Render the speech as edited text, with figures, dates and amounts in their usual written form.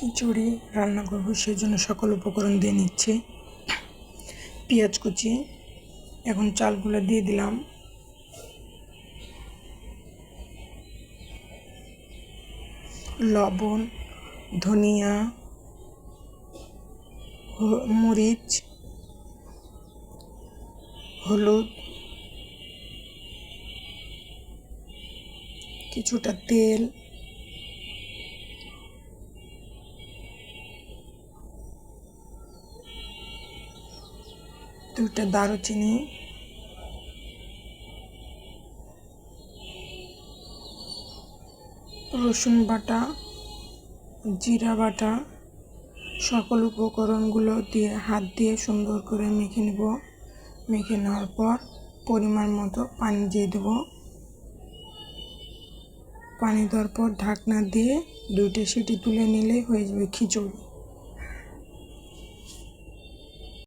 খিচুড়ি রান্না করব, সেই জন্য সকল উপকরণ দিয়ে নিচ্ছি। পেঁয়াজ কুচি, এখন চালগুলো দিয়ে দিলাম, লবণ, ধনিয়া, মরিচ, হলুদ, কিছুটা তেল, দুইটা দারুচিনি, রসুন বাটা, জিরা বাটা, সকল উপকরণগুলো দিয়ে হাত দিয়ে সুন্দর করে মেখে নেব। মেখে নেওয়ার পর পরিমাণ মতো পানি দিয়ে দেব। পানি দেওয়ার পর ঢাকনা দিয়ে 2টা সিটি তুলে নিলেই হয়ে যাবে খিচুড়ি।